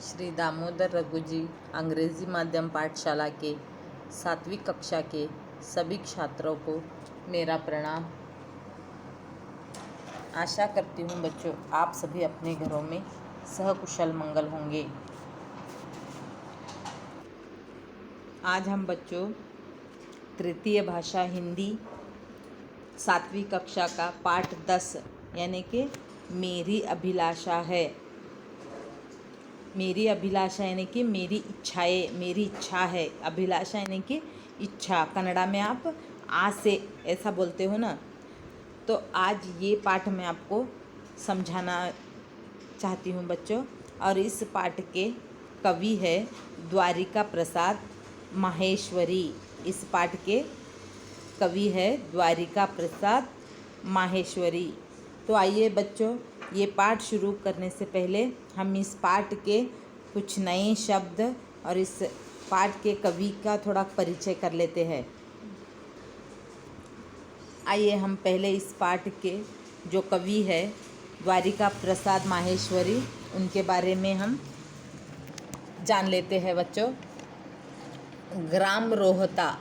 श्री दामोदर रघु जी अंग्रेज़ी माध्यम पाठशाला के 7वीं कक्षा के सभी छात्रों को मेरा प्रणाम। आशा करती हूँ बच्चों आप सभी अपने घरों में सहकुशल मंगल होंगे। आज हम बच्चों तृतीय भाषा हिंदी 7वीं कक्षा का पाठ 10 यानी कि मेरी अभिलाषा है। मेरी अभिलाषा यानी कि मेरी इच्छाएं, मेरी इच्छा है। अभिलाषा यानी कि इच्छा, कन्नड़ा में आप आसे ऐसा बोलते हो ना। तो आज ये पाठ मैं आपको समझाना चाहती हूँ बच्चों। और इस पाठ के कवि है द्वारिका प्रसाद माहेश्वरी। इस पाठ के कवि है द्वारिका प्रसाद माहेश्वरी। तो आइए बच्चों, ये पाठ शुरू करने से पहले हम इस पाठ के कुछ नए शब्द और इस पाठ के कवि का थोड़ा परिचय कर लेते हैं। आइए हम पहले इस पाठ के जो कवि है द्वारिका प्रसाद माहेश्वरी, उनके बारे में हम जान लेते हैं बच्चों। ग्राम रोहता,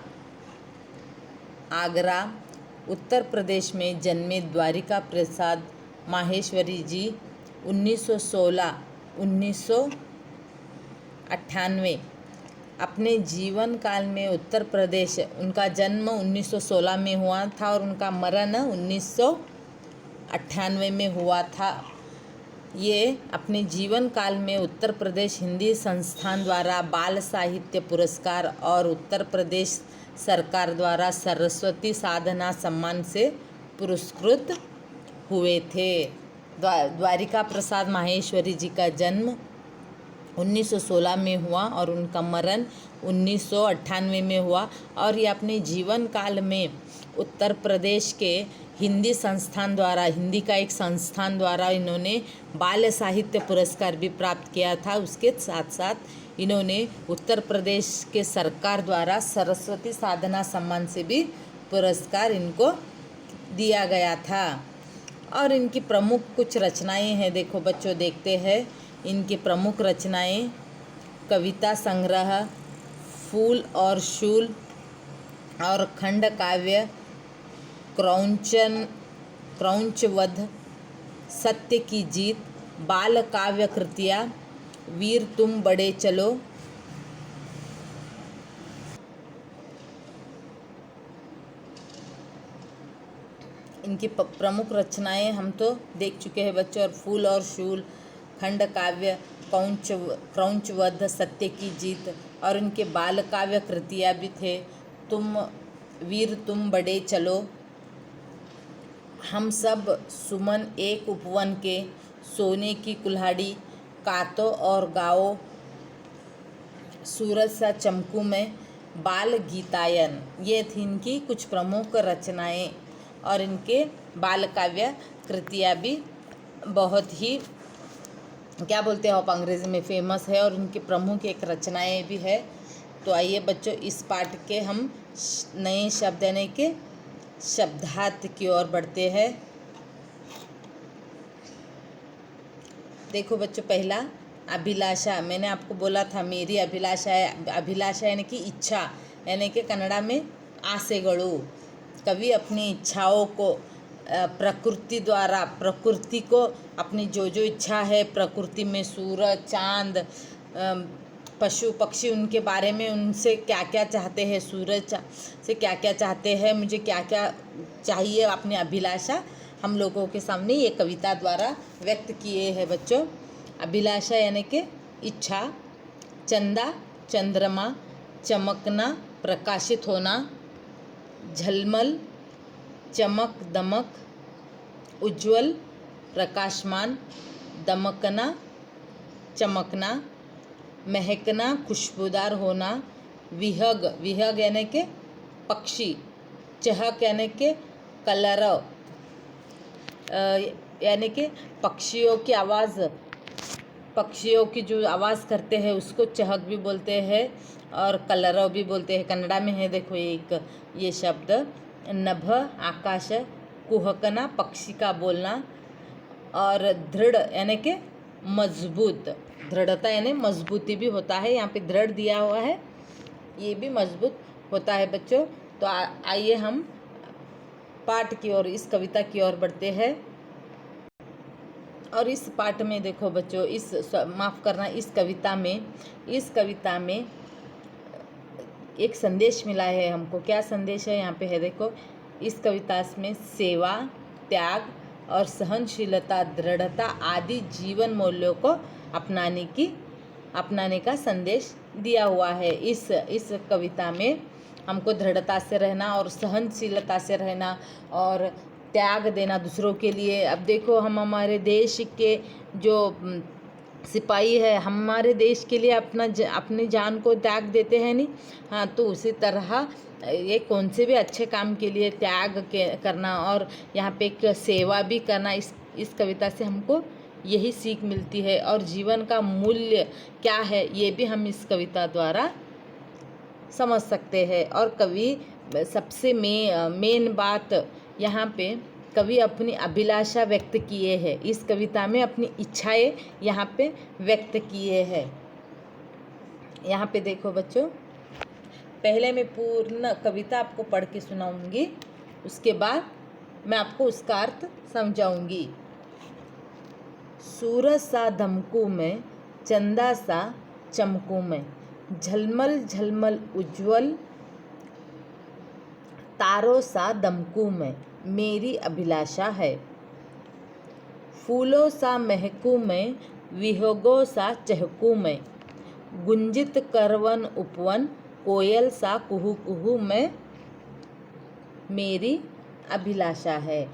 आगरा, उत्तर प्रदेश में जन्मे द्वारिका प्रसाद माहेश्वरी जी 1916-1998 अपने जीवन काल में उत्तर प्रदेश, उनका जन्म 1916 में हुआ था और उनका मरण 1998 में हुआ था। ये अपने जीवन काल में उत्तर प्रदेश हिंदी संस्थान द्वारा बाल साहित्य पुरस्कार और उत्तर प्रदेश सरकार द्वारा सरस्वती साधना सम्मान से पुरस्कृत हुए थे। द्वारिका प्रसाद माहेश्वरी जी का जन्म 1916 में हुआ और उनका मरण 1998 में हुआ। और ये अपने जीवन काल में उत्तर प्रदेश के हिंदी संस्थान द्वारा, हिंदी का एक संस्थान द्वारा इन्होंने बाल साहित्य पुरस्कार भी प्राप्त किया था। उसके साथ साथ इन्होंने उत्तर प्रदेश के सरकार द्वारा सरस्वती साधना सम्मान से भी पुरस्कार इनको दिया गया था। और इनकी प्रमुख कुछ रचनाएं हैं, देखो बच्चों देखते हैं इनकी प्रमुख रचनाएं। कविता संग्रह फूल और शूल और खंड काव्य क्रौंचवध, सत्य की जीत, बाल काव्य कृतियाँ, वीर तुम बड़े चलो, इनकी प्रमुख रचनाएं हम तो देख चुके हैं बच्चों। और फूल और शूल, खंड काव्य, क्रौंचवध, सत्य की जीत, और इनके बाल काव्य कृतियाँ भी थे। वीर तुम बड़े चलो, हम सब सुमन एक उपवन के, सोने की कुल्हाड़ी, कातो और गाओ, सूरज सा चमकू में, बाल गीतायन, ये थी इनकी कुछ प्रमुख रचनाएं। और इनके बाल काव्य कृतियाँ भी बहुत ही क्या बोलते हैं आप अंग्रेज़ी में फेमस है, और इनकी प्रमुख एक रचनाएं भी है। तो आइए बच्चों इस पाठ के हम नए शब्द यानी कि शब्दार्थ की ओर बढ़ते हैं। देखो बच्चों, पहला अभिलाषा, मैंने आपको बोला था मेरी अभिलाषा है। अभिलाषा यानी कि इच्छा, यानी कि कन्नड़ा में आसेगळु। कवि अपनी इच्छाओं को प्रकृति द्वारा, प्रकृति को अपनी जो जो इच्छा है प्रकृति में, सूरज चांद पशु पक्षी, उनके बारे में उनसे क्या क्या चाहते हैं, सूरज से क्या क्या चाहते हैं, मुझे क्या क्या चाहिए, अपनी अभिलाषा हम लोगों के सामने ये कविता द्वारा व्यक्त किए हैं बच्चों। अभिलाषा यानी कि इच्छा। चंदा, चंद्रमा, चमकना, प्रकाशित होना, झलमल, चमक दमक, उज्ज्वल, प्रकाशमान, दमकना, चमकना, महकना, खुशबूदार होना, विहग, विहग यानी कि पक्षी, चहक यानी कि कलरव, यानी कि पक्षियों की आवाज़, पक्षियों की जो आवाज़ करते हैं उसको चहक भी बोलते हैं और कलरव भी बोलते हैं। कन्नड़ा में है देखो एक ये शब्द। नभ, आकाश, कुहकना, पक्षी का बोलना, और दृढ़ यानी कि मजबूत। दृढ़ता यानी मजबूती भी होता है, यहाँ पे दृढ़ दिया हुआ है, ये भी मजबूत होता है बच्चों। तो आइए हम पाठ की ओर, इस कविता की ओर बढ़ते हैं। और इस पाठ में देखो बच्चों, माफ़ करना, इस कविता में एक संदेश मिला है हमको। क्या संदेश है? यहाँ पे है देखो, इस कविता में सेवा, त्याग और सहनशीलता, दृढ़ता आदि जीवन मूल्यों को अपनाने का संदेश दिया हुआ है। इस कविता में हमको दृढ़ता से रहना और सहनशीलता से रहना और त्याग देना दूसरों के लिए। अब देखो, हम हमारे देश के जो सिपाही है, हमारे देश के लिए अपनी जान को त्याग देते हैं नहीं। हाँ, तो उसी तरह ये कौन से भी अच्छे काम के लिए त्याग करना और यहाँ पे एक सेवा भी करना, इस कविता से हमको यही सीख मिलती है। और जीवन का मूल्य क्या है, ये भी हम इस कविता द्वारा समझ सकते हैं। और कवि सबसे मेन बात यहाँ पे कवि अपनी अभिलाषा व्यक्त किए हैं। इस कविता में अपनी इच्छाएं यहाँ पे व्यक्त किए हैं। यहाँ पे देखो बच्चों, पहले मैं पूर्ण कविता आपको पढ़ के सुनाऊंगी, उसके बाद मैं आपको उसका अर्थ समझाऊंगी। सूरज सा धमकूं मैं, चंदा सा चमकूं मैं, झलमल झलमल उज्ज्वल तारों सा दमकूं मैं, मेरी अभिलाषा है। फूलों सा महकूं मैं, विहंगों सा चहकूं मैं, गुंजित करवन उपवन, कोयल सा कुहू कुहू मैं, मेरी अभिलाषा है।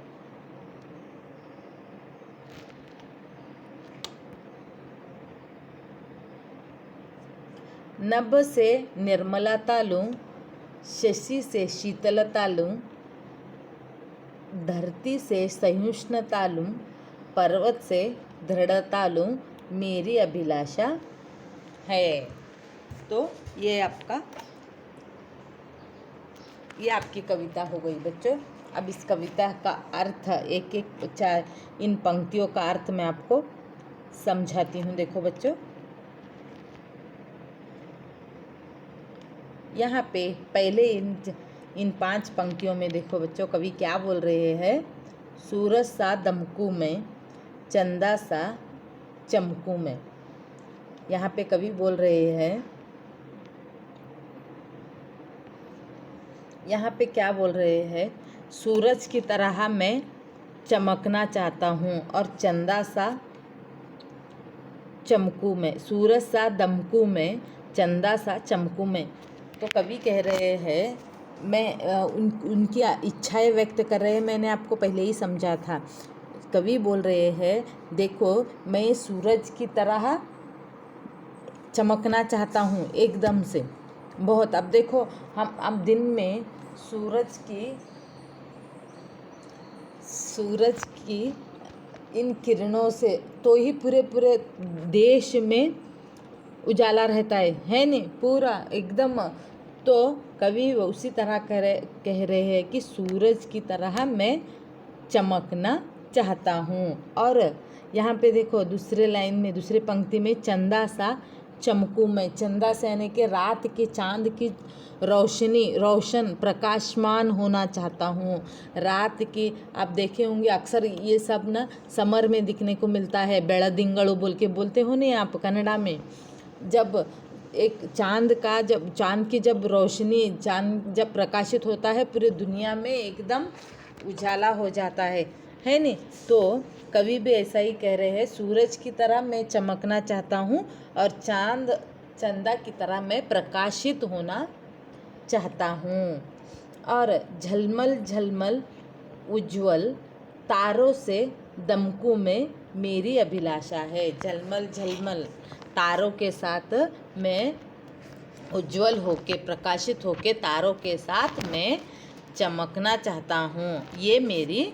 नभ से निर्मलता लूं, शशि से शीतलता लूं, धरती से सहिष्णुता लूं, पर्वत से दृढ़ता लूं, मेरी अभिलाषा है। तो ये आपकी कविता हो गई बच्चों। अब इस कविता का अर्थ इन पंक्तियों का अर्थ मैं आपको समझाती हूँ। देखो बच्चों, यहाँ पे पहले इन 5 पंक्तियों में देखो बच्चों, कवि क्या बोल रहे हैं। सूरज सा दमकू में, चंदा सा चमकू में। यहाँ पे कवि बोल रहे हैं, यहाँ पे क्या बोल रहे हैं, सूरज की तरह मैं चमकना चाहता हूँ और चंदा सा चमकू में, सूरज सा दमकू में, चंदा सा चमकू में। तो कवि कह रहे हैं, उनकी इच्छाएं व्यक्त कर रहे हैं। मैंने आपको पहले ही समझा था। कवि बोल रहे हैं, देखो मैं सूरज की तरह चमकना चाहता हूँ एकदम से बहुत। अब देखो, हम दिन में सूरज की इन किरणों से तो ही पूरे देश में उजाला रहता है नहीं, पूरा एकदम। तो कवि उसी तरह कह रहे हैं कि सूरज की तरह मैं चमकना चाहता हूँ। और यहाँ पे देखो, दूसरे लाइन में, दूसरे पंक्ति में, चंदा सा चमकू में। चंदा से यानी कि रात के चांद की रोशन प्रकाशमान होना चाहता हूँ। रात की आप देखे होंगे, अक्सर ये सब ना समर में दिखने को मिलता है। बेड़दिंगड़ू बोल के बोलते हो नहीं आप कन्नड़ा में। जब एक चांद की जब रोशनी, चांद जब प्रकाशित होता है, पूरी दुनिया में एकदम उजाला हो जाता है नहीं। तो कवि भी ऐसा ही कह रहे हैं, सूरज की तरह मैं चमकना चाहता हूँ और चंदा की तरह मैं प्रकाशित होना चाहता हूँ। और झलमल झलमल उज्ज्वल तारों से दमकू में मेरी अभिलाषा है। झलमल झलमल तारों के साथ मैं उज्ज्वल होके, प्रकाशित होके, तारों के साथ मैं चमकना चाहता हूँ। ये मेरी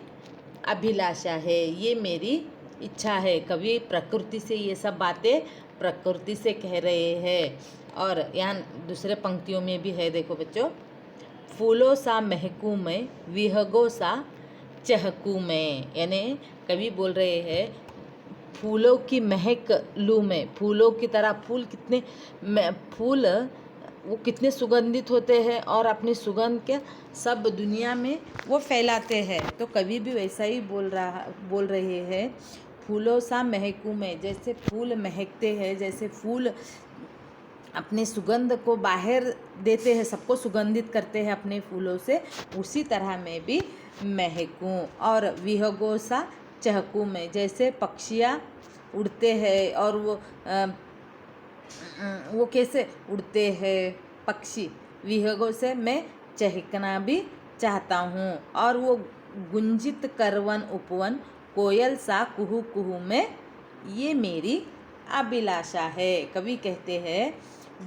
अभिलाषा है, ये मेरी इच्छा है। कवि प्रकृति से ये सब बातें प्रकृति से कह रहे हैं। और यहाँ दूसरे पंक्तियों में भी है, देखो बच्चों, फूलों सा महकूं मैं, विहंगों सा चहकूं मैं। यानी कवि बोल रहे हैं, फूलों की महक लूँ मैं, फूलों की तरह। फूल कितने फूल वो कितने सुगंधित होते हैं और अपनी सुगंध के सब दुनिया में वो फैलाते हैं। तो कवि भी वैसा ही बोल रहे हैं, फूलों सा महकूं मैं। जैसे फूल महकते हैं, जैसे फूल अपने सुगंध को बाहर देते हैं, सबको सुगंधित करते हैं अपने फूलों से, उसी तरह मैं भी महकूं। और विहगों सा चहकूं मैं। जैसे पक्षियाँ उड़ते हैं और वो कैसे उड़ते हैं पक्षी, विहगों से मैं चहकना भी चाहता हूँ। और वो गुंजित करवन उपवन, कोयल सा कुहू कुहू में, ये मेरी अभिलाषा है। कवि कहते हैं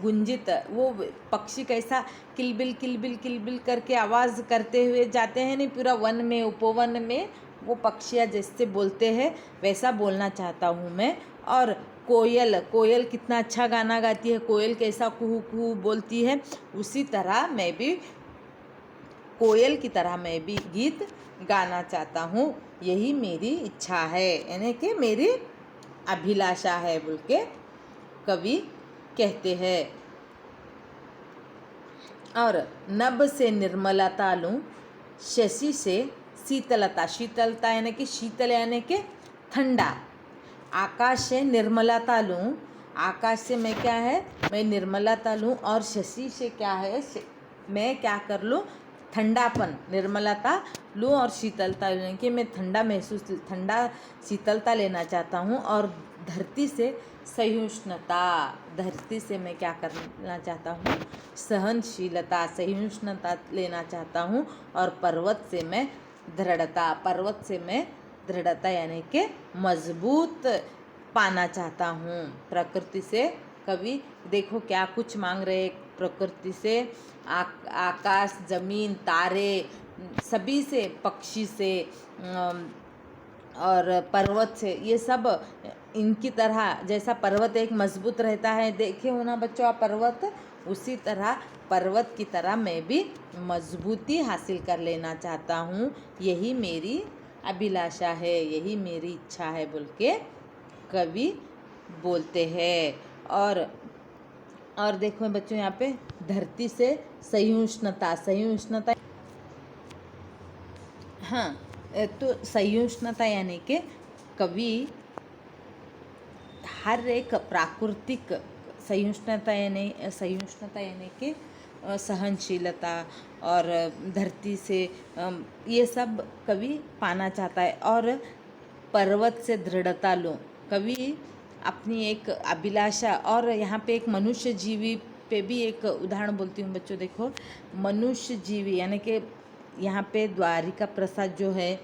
गुंजित, वो पक्षी कैसा किलबिल किलबिल किलबिल करके आवाज़ करते हुए जाते हैं, नहीं पूरा वन में, उपवन में वो पक्षियाँ जैसे बोलते हैं वैसा बोलना चाहता हूँ मैं। और कोयल कितना अच्छा गाना गाती है, कोयल कैसा कुहू कुहू बोलती है, उसी तरह मैं भी, कोयल की तरह मैं भी गीत गाना चाहता हूँ। यही मेरी इच्छा है, यानी कि मेरी अभिलाषा है बोल के कवि कहते हैं। और नभ से निर्मलता लूँ, शशि से शीतलता, शीतलता यानी कि शीतल यानी कि ठंडा। आकाश से निर्मलता लूँ, आकाश से मैं क्या है, मैं निर्मलता लूँ। और शशि से क्या है, मैं क्या कर लूँ, ठंडापन, निर्मलता लूँ और शीतलता यानी कि मैं ठंडा शीतलता लेना चाहता हूँ। और धरती से सहिष्णुता, धरती से मैं क्या करना चाहता हूँ, सहनशीलता, सहिष्णुता लेना चाहता हूँ। और पर्वत से मैं दृढ़ता, पर्वत से मैं दृढ़ता यानी कि मजबूत पाना चाहता हूँ। प्रकृति से कवि देखो क्या कुछ मांग रहे, प्रकृति से, आकाश, जमीन, तारे, सभी से, पक्षी से और पर्वत से, ये सब इनकी तरह, जैसा पर्वत एक मजबूत रहता है, देखे हो ना बच्चों आप पर्वत, उसी तरह पर्वत की तरह मैं भी मजबूती हासिल कर लेना चाहता हूँ। यही मेरी अभिलाषा है, यही मेरी इच्छा है बोल के कवि बोलते हैं। और देखो बच्चों यहाँ पे धरती से सहिष्णुता, सहिष्णुता, हाँ, तो सहिष्णुता यानी कि कवि हर एक प्राकृतिक सहिष्णुता यानी कि सहनशीलता और धरती से ये सब कवि पाना चाहता है। और पर्वत से दृढ़ता लो, कवि अपनी एक अभिलाषा। और यहाँ पे एक मनुष्य जीवी पे भी एक उदाहरण बोलती हूँ बच्चों, देखो मनुष्य जीवी यानी कि यहाँ पे द्वारिका प्रसाद जो है,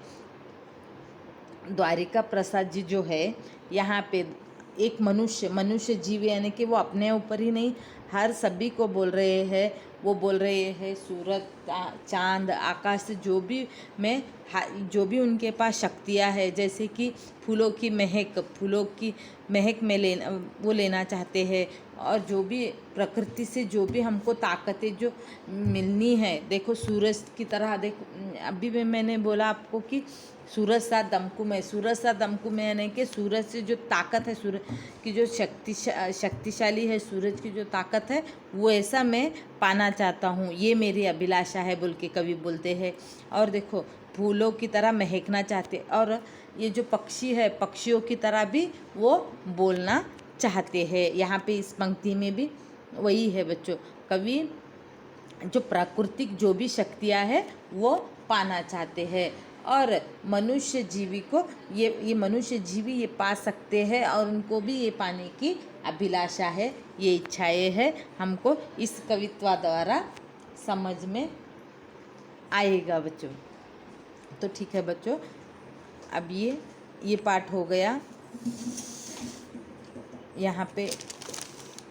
द्वारिका प्रसाद जी जो है, यहाँ पे एक मनुष्य जीवी यानी कि वो अपने ऊपर ही नहीं, हर सभी को बोल रहे हैं। वो बोल रहे हैं सूरज, चांद, आकाश से जो भी उनके पास शक्तियाँ है, जैसे कि फूलों की महक में लेना चाहते हैं। और जो भी प्रकृति से जो भी हमको ताकतें जो मिलनी है, देखो सूरज की तरह, देखो अभी भी मैंने बोला आपको कि सूरज सा दमकू में, सूरज सा दमकू में यानी कि सूरज से जो ताकत है, सूरज की जो शक्तिशाली है, सूरज की जो ताकत है, वो ऐसा मैं पाना चाहता हूँ। ये मेरी अभिलाषा है बोल के कवि बोलते हैं। और देखो फूलों की तरह महकना चाहते, और ये जो पक्षी है, पक्षियों की तरह भी वो बोलना चाहते हैं। यहाँ पे इस पंक्ति में भी वही है बच्चों, कवि जो प्राकृतिक जो भी शक्तियाँ है वो पाना चाहते हैं। और मनुष्य जीवी को ये मनुष्य जीवी ये पा सकते हैं, और उनको भी ये पाने की अभिलाषा है, ये इच्छाएं है, हमको इस कवित्वा द्वारा समझ में आएगा बच्चों। तो ठीक है बच्चों, अब ये पाठ हो गया। यहाँ पे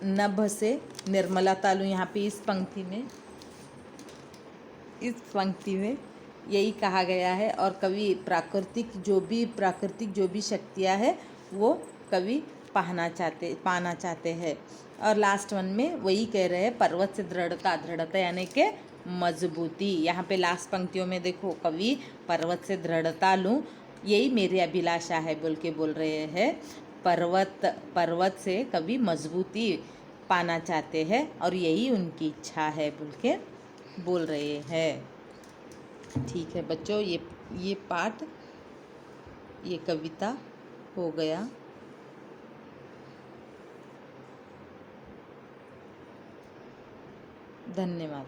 नभ से निर्मलता लूँ, यहाँ पे इस पंक्ति में यही कहा गया है। और कवि प्राकृतिक जो भी शक्तियाँ है वो कवि पाना चाहते हैं। और लास्ट वन में वही कह रहे हैं, पर्वत से दृढ़ता यानी कि मजबूती। यहाँ पे लास्ट पंक्तियों में देखो, कवि पर्वत से दृढ़ता लूँ, यही मेरी अभिलाषा है बोल रहे हैं। पर्वत से कभी मजबूती पाना चाहते हैं और यही उनकी इच्छा है बोल के बोल रहे हैं। ठीक है बच्चों, ये पाठ, ये कविता हो गया। धन्यवाद।